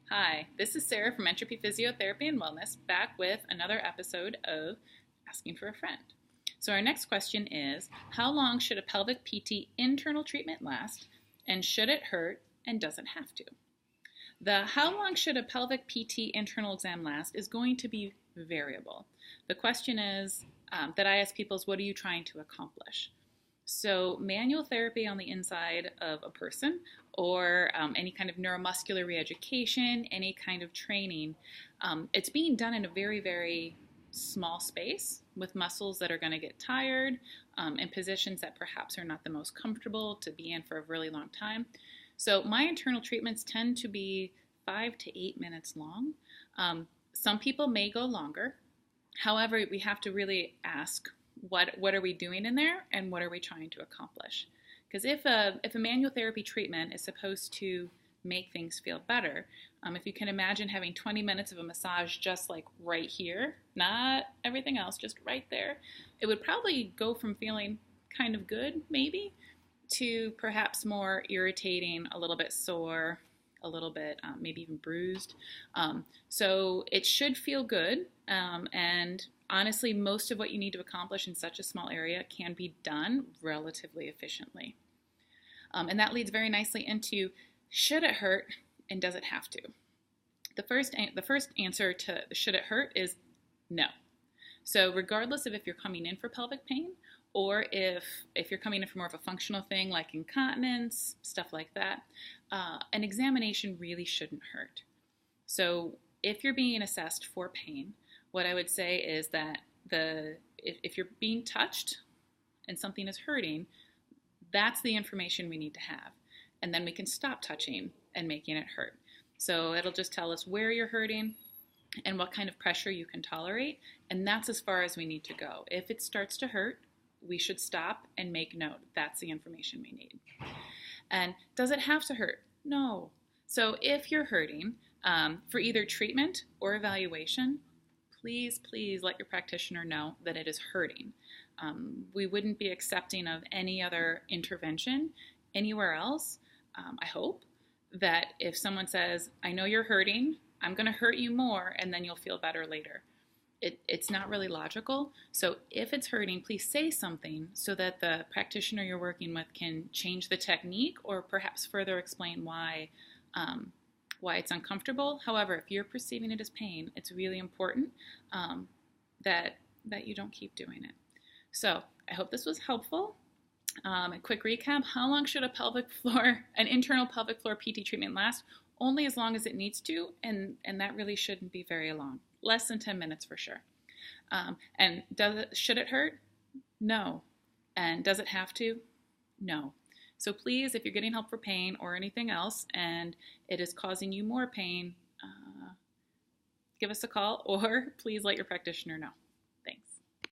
Hi, this is Sarah from Entropy Physiotherapy and Wellness, back with another episode of Asking for a Friend. So our next question is, how long should a pelvic PT internal treatment last, and should it hurt, and does it have to? The how long should a pelvic PT internal exam last is going to be variable. The question is, that I ask people is, what are you trying to accomplish? So manual therapy on the inside of a person or any kind of neuromuscular reeducation, any kind of training, it's being done in a very, very small space with muscles that are going to get tired and positions that perhaps are not the most comfortable to be in for a really long time. So my internal treatments tend to be 5 to 8 minutes long. Some people may go longer. However, we have to really ask, what are we doing in there, and what are we trying to accomplish? Because if a manual therapy treatment is supposed to make things feel better, if you can imagine having 20 minutes of a massage just like right here, not everything else, just right there, it would probably go from feeling kind of good, maybe, to perhaps more irritating, a little bit sore, a little bit maybe even bruised. So it should feel good, and honestly, most of what you need to accomplish in such a small area can be done relatively efficiently. And that leads very nicely into, should it hurt and does it have to? The first answer to should it hurt is no. So regardless of if you're coming in for pelvic pain or if you're coming in for more of a functional thing like incontinence, stuff like that, an examination really shouldn't hurt. So if you're being assessed for pain, what I would say is that if you're being touched and something is hurting, that's the information we need to have. And then we can stop touching and making it hurt. So it'll just tell us where you're hurting and what kind of pressure you can tolerate. And that's as far as we need to go. If it starts to hurt, we should stop and make note. That's the information we need. And does it have to hurt? No. So if you're hurting for either treatment or evaluation, please let your practitioner know that it is hurting. We wouldn't be accepting of any other intervention anywhere else. I hope that if someone says, I know you're hurting, I'm going to hurt you more, and then you'll feel better later. It's not really logical. So if it's hurting, please say something so that the practitioner you're working with can change the technique or perhaps further explain why it's uncomfortable. However, if you're perceiving it as pain, it's really important that you don't keep doing it. So I hope this was helpful. A quick recap: how long should an internal pelvic floor PT treatment last? Only as long as it needs to, and that really shouldn't be very long. Less than 10 minutes for sure. And should it hurt? No. And does it have to? No. So please, if you're getting help for pain or anything else and it is causing you more pain, give us a call or please let your practitioner know.